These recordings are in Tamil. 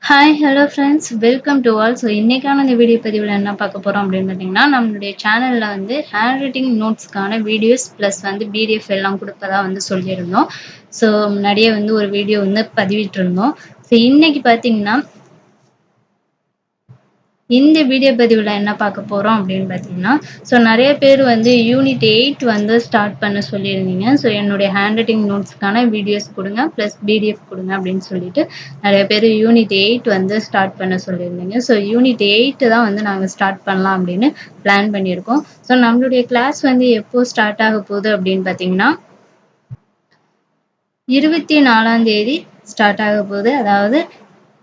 Hi hello friends welcome to all. So இன்றைக்கான இந்த வீடியோ பதிவில் என்ன பார்க்க போகிறோம் அப்படின்னு பார்த்தீங்கன்னா, நம்மளுடைய சேனலில் வந்து ஹேண்ட் ரைட்டிங் நோட்ஸ்க்கான வீடியோஸ் ப்ளஸ் வந்து பிடிஎஃப் எல்லாம் கொடுப்பதா வந்து சொல்லியிருந்தோம். ஸோ முன்னாடியே வந்து ஒரு வீடியோ வந்து பதிவிட்டிருந்தோம். ஸோ இன்றைக்கி பார்த்தீங்கன்னா இந்த வீடியோ பதிவில் என்ன பார்க்க போகிறோம் அப்படின்னு பார்த்தீங்கன்னா, ஸோ நிறைய பேர் வந்து யூனிட் 8 வந்து ஸ்டார்ட் பண்ண சொல்லியிருந்தீங்க. ஸோ என்னுடைய ஹேண்ட் ரைட்டிங் நோட்ஸ்க்கான வீடியோஸ் கொடுங்க ப்ளஸ் பிடிஎஃப் கொடுங்க அப்படின்னு சொல்லிட்டு நிறைய பேர் யூனிட் 8 வந்து ஸ்டார்ட் பண்ண சொல்லியிருந்தீங்க. ஸோ யூனிட் 8 தான் வந்து நாங்கள் ஸ்டார்ட் பண்ணலாம் அப்படின்னு பிளான் பண்ணியிருக்கோம். ஸோ நம்மளுடைய கிளாஸ் வந்து எப்போ ஸ்டார்ட் ஆக போகுது அப்படின்னு பார்த்தீங்கன்னா 24ஆம் தேதி ஸ்டார்ட் ஆக போகுது. அதாவது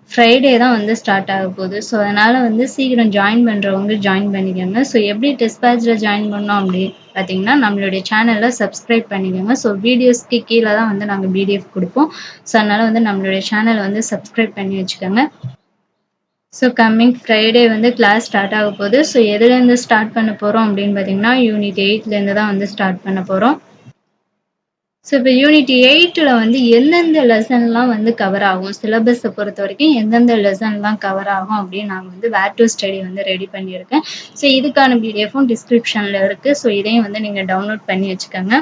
ஃப்ரைடே தான் வந்து ஸ்டார்ட் ஆக போகுது. ஸோ அதனால் வந்து சீக்கிரம் ஜாயின் பண்ணுறவங்க ஜாயின் பண்ணிக்கோங்க. ஸோ எப்படி டெஸ்ட் பேட்சில் ஜாயின் பண்ணோம் அப்படின்னு பார்த்தீங்கன்னா, நம்மளுடைய சேனலில் சப்ஸ்கிரைப் பண்ணிக்கோங்க. ஸோ வீடியோஸ்க்கு கீழே தான் வந்து நாங்கள் பிடிஎஃப் கொடுப்போம். ஸோ அதனால் வந்து நம்மளுடைய சேனலை வந்து சப்ஸ்கிரைப் பண்ணி வச்சுக்கோங்க. ஸோ கம்மிங் ஃப்ரைடே வந்து கிளாஸ் ஸ்டார்ட் ஆக போகுது. ஸோ எதுலேருந்து ஸ்டார்ட் பண்ண போகிறோம் அப்படின்னு பார்த்தீங்கன்னா, யூனிட் 8லேருந்து தான் வந்து ஸ்டார்ட் பண்ண போகிறோம். ஸோ இப்போ யூனிட் 8ல் வந்து எந்தெந்த லெசன்லாம் வந்து கவர் ஆகும், சிலபஸை பொறுத்த வரைக்கும் எந்தெந்த லெசன்லாம் கவர் ஆகும் அப்படின்னு நான் வந்து வேர் டு ஸ்டடி வந்து ரெடி பண்ணியிருக்கேன். ஸோ இதுக்கான பிடிஎஃப்பும் டிஸ்கிரிப்ஷனில் இருக்குது. ஸோ இதையும் வந்து நீங்கள் டவுன்லோட் பண்ணி வச்சுக்கோங்க.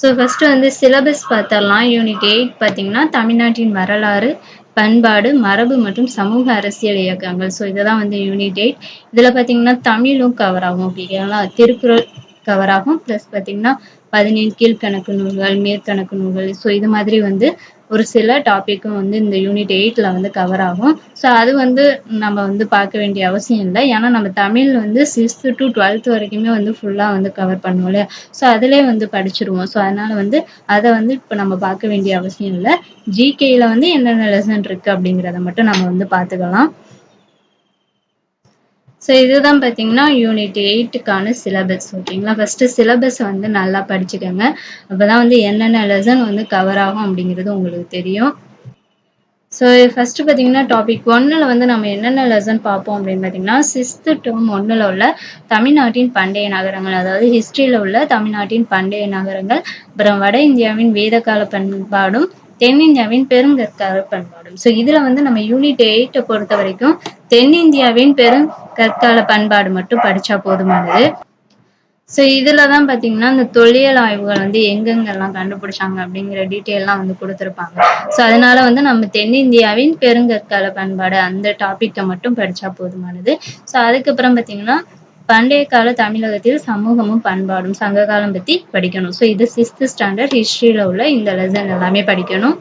ஸோ ஃபஸ்ட்டு வந்து சிலபஸ் பார்த்தரலாம். யூனிட் 8 பார்த்தீங்கன்னா தமிழ்நாட்டின் வரலாறு, பண்பாடு, மரபு மற்றும் சமூக அரசியல் இயக்கங்கள். ஸோ இதெல்லாம் வந்து யூனிட் 8. இதில் பார்த்தீங்கன்னா தமிழும் கவர் ஆகும். ஓகேங்களா? திருக்குறள் கவர் ஆகும். ப்ளஸ் பார்த்தீங்கன்னா 17 கீழ்கணக்கு நூல்கள், மேற்கணக்கு நூல்கள். ஸோ இது மாதிரி வந்து ஒரு சில டாப்பிக்கும் வந்து இந்த யூனிட் 8ல் வந்து கவர் ஆகும். ஸோ அது வந்து நம்ம வந்து பார்க்க வேண்டிய அவசியம் இல்லை. ஏன்னா நம்ம தமிழ் வந்து 6th to 12th வரைக்குமே வந்து ஃபுல்லாக வந்து கவர் பண்ணுவோம் இல்லையா? ஸோ அதிலே வந்து படிச்சிருவோம். ஸோ அதனால் வந்து அதை வந்து இப்போ நம்ம பார்க்க வேண்டிய அவசியம் இல்லை. ஜிகேயில் வந்து என்னென்ன லெசன் இருக்குது அப்படிங்கிறத மட்டும் நம்ம வந்து பார்த்துக்கலாம். ஸோ இதுதான் பார்த்தீங்கன்னா யூனிட் 8க்கான சிலபஸ். ஓகேங்களா? ஃபஸ்ட்டு சிலபஸை வந்து நல்லா படிச்சுக்கோங்க. அப்போ தான் வந்து என்னென்ன லெசன் வந்து கவர் ஆகும் அப்படிங்கிறது உங்களுக்கு தெரியும். ஸோ ஃபஸ்ட்டு பார்த்தீங்கன்னா டாபிக் 1ல் வந்து நம்ம என்னென்ன லெசன் பார்ப்போம் அப்படின்னு பார்த்தீங்கன்னா, 6th டேர்ம் 1ல் உள்ள தமிழ்நாட்டின் பண்டைய நகரங்கள், அதாவது ஹிஸ்ட்ரியில் உள்ள தமிழ்நாட்டின் பண்டைய நகரங்கள், அப்புறம் வட இந்தியாவின் வேதகால பண்பாடும் தென்னிந்தியாவின் பெருங்கற்கால பண்பாடும். ஸோ இதில் வந்து நம்ம யூனிட் 8 பொறுத்த வரைக்கும் தென்னிந்தியாவின் பெருங்கற்கால பண்பாடு மட்டும் படித்தா போதுமானது. ஸோ இதில் தான் பார்த்தீங்கன்னா இந்த தொல்லியல் ஆய்வுகள் வந்து எங்கெங்கெல்லாம் கண்டுபிடிச்சாங்க அப்படிங்கிற டீட்டெயிலாம் வந்து கொடுத்துருப்பாங்க. ஸோ அதனால வந்து நம்ம தென்னிந்தியாவின் பெருங்கற்கால பண்பாடு அந்த டாப்பிக்கை மட்டும் படித்தா போதுமானது. ஸோ அதுக்கப்புறம் பார்த்தீங்கன்னா பண்டைய கால தமிழகத்தில் சமூகமும் பண்பாடும் சங்ககாலம் பற்றி படிக்கணும். ஸோ இது 6th ஸ்டாண்டர்ட் ஹிஸ்ட்ரியில் உள்ள இந்த லெசன் எல்லாமே படிக்கணும்.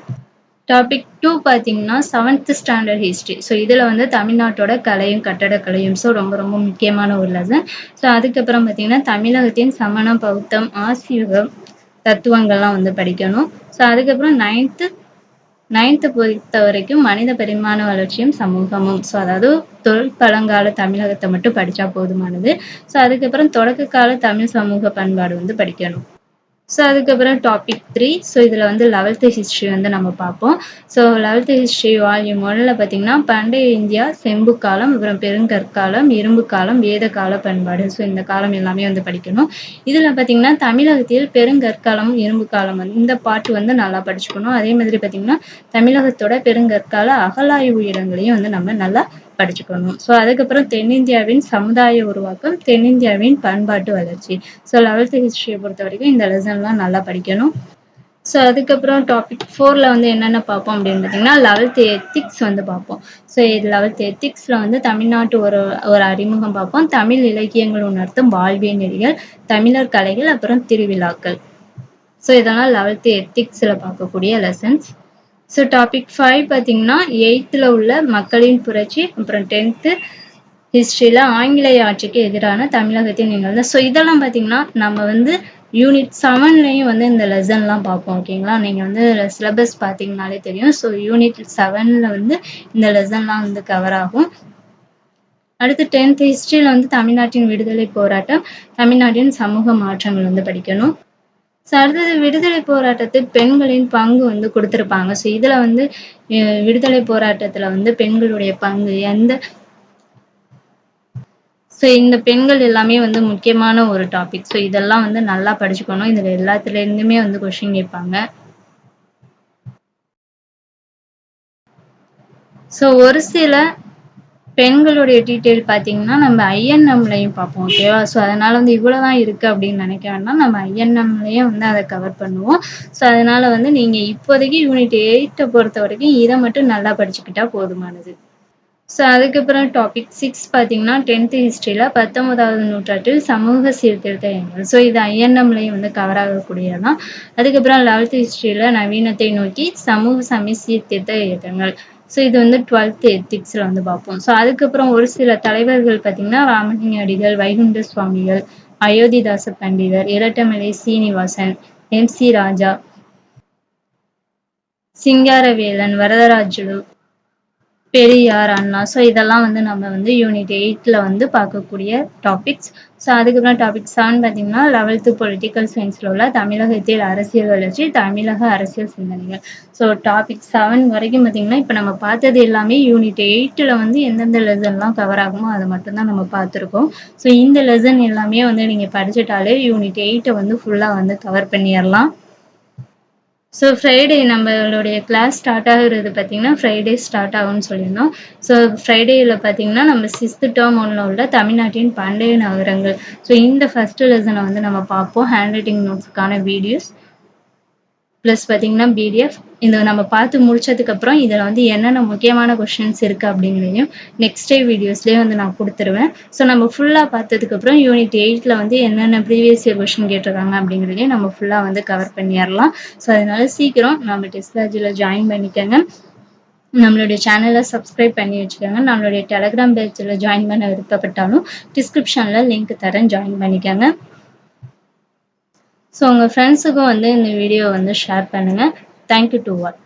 டாபிக் 2 பார்த்தீங்கன்னா 7th ஸ்டாண்டர்ட் ஹிஸ்ட்ரி. ஸோ இதில் வந்து தமிழ்நாட்டோட கலையும் கட்டடக்கலையும். ஸோ ரொம்ப ரொம்ப முக்கியமான ஒரு லெசன். ஸோ அதுக்கப்புறம் பார்த்தீங்கன்னா தமிழகத்தின் சமணம், பௌத்தம், ஆசியுகம் தத்துவங்கள்லாம் வந்து படிக்கணும். ஸோ அதுக்கப்புறம் 9th பொறுத்த வரைக்கும் மனித பரிமாண வளர்ச்சியும் சமூகமும். ஸோ அதாவது தொல்பழங்கால தமிழகத்தை மட்டும் படித்தா போதுமானது. ஸோ அதுக்கப்புறம் தொடக்க கால தமிழ் சமூக பண்பாடு வந்து படிக்கணும். ஸோ அதுக்கப்புறம் டாபிக் 3. ஸோ இதில் வந்து 11th ஹிஸ்ட்ரி வந்து நம்ம பார்ப்போம். ஸோ 11th ஹிஸ்ட்ரி வால்யூம் 1ல் பார்த்தீங்கன்னா பண்டைய இந்தியா, செம்பு காலம், அப்புறம் பெருங்கற்காலம், இரும்பு காலம், வேத கால பண்பாடு. ஸோ இந்த காலம் எல்லாமே வந்து படிக்கணும். இதில் பார்த்தீங்கன்னா தமிழகத்தில் பெருங்கற்காலம், இரும்பு காலம் வந்து இந்த பாட்டு வந்து நல்லா படிச்சுக்கணும். அதே மாதிரி பார்த்தீங்கன்னா தமிழகத்தோட பெருங்கற்கால அகழாய்வு இடங்களையும் வந்து நம்ம நல்லா படிச்சுக்கணும். ஸோ அதுக்கப்புறம் தென்னிந்தியாவின் சமுதாய உருவாக்கம், தென்னிந்தியாவின் பண்பாட்டு வளர்ச்சி. ஸோ 11th ஹிஸ்ட்ரியை பொறுத்த வரைக்கும் இந்த லெசன்லாம் நல்லா படிக்கணும். ஸோ அதுக்கப்புறம் டாபிக் 4ல் வந்து என்னென்ன பார்ப்போம் அப்படின்னு பார்த்தீங்கன்னா 11th எத்திக்ஸ் வந்து பார்ப்போம். ஸோ இது 11th எத்திக்ஸில் வந்து தமிழ்நாட்டு ஒரு அறிமுகம் பார்ப்போம். தமிழ் இலக்கியங்கள் உணர்த்தும் வாழ்வியல் நெறிகள், தமிழர் கலைகள், அப்புறம் திருவிழாக்கள். ஸோ இதெல்லாம் 11th எத்திக்ஸில் பார்க்கக்கூடிய லெசன்ஸ். ஸோ டாபிக் 5 பார்த்தீங்கன்னா 8th உள்ள மக்களின் புரட்சி, அப்புறம் 10th ஹிஸ்ட்ரியில் ஆங்கிலேய ஆட்சிக்கு எதிரான தமிழகத்தின் நிகழ்வு. ஸோ இதெல்லாம் பார்த்தீங்கன்னா நம்ம வந்து யூனிட் 7லையும் வந்து இந்த லெசன்லாம் பார்ப்போம். ஓகேங்களா? நீங்கள் வந்து சிலபஸ் பார்த்தீங்கனாலே தெரியும். ஸோ யூனிட் 7ல் வந்து இந்த லெசன்லாம் வந்து கவர் ஆகும். அடுத்து 10th ஹிஸ்ட்ரியில் வந்து தமிழ்நாட்டின் விடுதலை போராட்டம், தமிழ்நாட்டின் சமூக மாற்றங்கள் வந்து படிக்கணும். ஸோ அடுத்தது விடுதலை போராட்டத்தில் பெண்களின் பங்கு வந்து கொடுத்துருப்பாங்க. ஸோ இதில் வந்து விடுதலை போராட்டத்தில் வந்து பெண்களுடைய பங்கு ஸோ இந்த பெண்கள் எல்லாமே வந்து முக்கியமான ஒரு டாபிக். ஸோ இதெல்லாம் வந்து நல்லா படிச்சுக்கணும். இதில் எல்லாத்துலேருந்துமே வந்து கொஷின் கேட்பாங்க. ஸோ ஒரு சில பெண்களுடைய டீட்டெயில் பார்த்தீங்கன்னா நம்ம ஐஎன்எம்லையும் பார்ப்போம். ஓகேவா? ஸோ அதனால வந்து இவ்வளோதான் இருக்கு அப்படின்னு நினைக்க வேண்டாம். நம்ம ஐஎன்எம்லயே வந்து அதை கவர் பண்ணுவோம். ஸோ அதனால வந்து நீங்க இப்போதைக்கு யூனிட் 8 பொறுத்த வரைக்கும் இதை மட்டும் நல்லா படிச்சுக்கிட்டா போதுமானது. ஸோ அதுக்கப்புறம் டாபிக் 6 பார்த்தீங்கன்னா 10th ஹிஸ்ட்ரியில் 19வது நூற்றாண்டில் சமூக சீர்திருத்த இயக்கங்கள். ஸோ இது ஐஎன்எம்லையும் வந்து கவர் ஆகக்கூடியதான். அதுக்கப்புறம் 11th ஹிஸ்ட்ரியில் நவீனத்தை நோக்கி சமூக சீர்திருத்த இயக்கங்கள். ஸோ இது வந்து 12th எத்திக்ஸில் வந்து பார்ப்போம். ஸோ அதுக்கப்புறம் ஒரு சில தலைவர்கள் பார்த்தீங்கன்னா ராமலிங்க அடிகள், வைகுண்ட சுவாமிகள், அயோத்திதாச பண்டிதர், இரட்டமலை சீனிவாசன், MC ராஜா, சிங்காரவேலன், வரதராஜுலு, பெரியார், அண்ணா. ஸோ இதெல்லாம் வந்து நம்ம வந்து யூனிட் 8ல வந்து பார்க்கக்கூடிய டாபிக்ஸ். ஸோ அதுக்கப்புறம் டாபிக் 7 பார்த்தீங்கன்னா 11th பொலிட்டிக்கல் சயின்ஸில் உள்ள தமிழகத்தில் அரசியல் வளர்ச்சி, தமிழக அரசியல் சிந்தனைகள். ஸோ டாபிக் 7 வரைக்கும் பார்த்தீங்கன்னா இப்போ நம்ம பார்த்தது எல்லாமே யூனிட் 8ல் வந்து எந்தெந்த லெசன்லாம் கவர் ஆகுமோ அதை மட்டும்தான் நம்ம பார்த்துருக்கோம். ஸோ இந்த லெசன் எல்லாமே வந்து நீங்கள் படிச்சுட்டாலே யூனிட் 8 வந்து ஃபுல்லாக வந்து கவர் பண்ணிடலாம். ஸோ ஃப்ரைடே நம்மளுடைய கிளாஸ் ஸ்டார்ட் ஆகுறது பார்த்தீங்கன்னா ஃப்ரைடே ஸ்டார்ட் ஆகும்னு சொல்லியிருந்தோம். ஸோ ஃப்ரைடேயில் பார்த்தீங்கன்னா நம்ம 6th டேர்ம் 1ல் உள்ள தமிழ்நாட்டின் பண்டைய நகரங்கள். ஸோ இந்த ஃபர்ஸ்ட் லெசனை வந்து நம்ம பார்ப்போம். ஹேண்ட் ரைட்டிங் நோட்ஸுக்கான வீடியோஸ் ப்ளஸ் பார்த்தீங்கன்னா பிடிஎஃப் இதை நம்ம பார்த்து முடிச்சதுக்கப்புறம் இதில் வந்து என்னென்ன முக்கியமான கொஷின்ஸ் இருக்குது அப்படிங்கிறதையும் நெக்ஸ்ட் டே வீடியோஸ்லேயே வந்து நான் கொடுத்துருவேன். ஸோ நம்ம ஃபுல்லாக பார்த்ததுக்கப்புறம் யூனிட் 8ல் வந்து என்னென்ன ப்ரீவியஸ் இயர் கொஷின் கேட்டிருக்காங்க அப்படிங்கிறதையும் நம்ம ஃபுல்லாக வந்து கவர் பண்ணிடலாம். ஸோ அதனால சீக்கிரம் நம்ம டெஸ்ட்லாஜில் ஜாயின் பண்ணிக்கோங்க. நம்மளுடைய சேனலை சப்ஸ்கிரைப் பண்ணி வச்சுக்கோங்க. நம்மளுடைய டெலகிராம் பேஜில் ஜாயின் பண்ண விருப்பப்பட்டாலும் டிஸ்கிரிப்ஷனில் லிங்க் தரேன், ஜாயின் பண்ணிக்கோங்க. ஸோ உங்கள் ஃப்ரெண்ட்ஸுக்கும் வந்து இந்த வீடியோ வந்து ஷேர் பண்ணுங்கள். Thank you to all.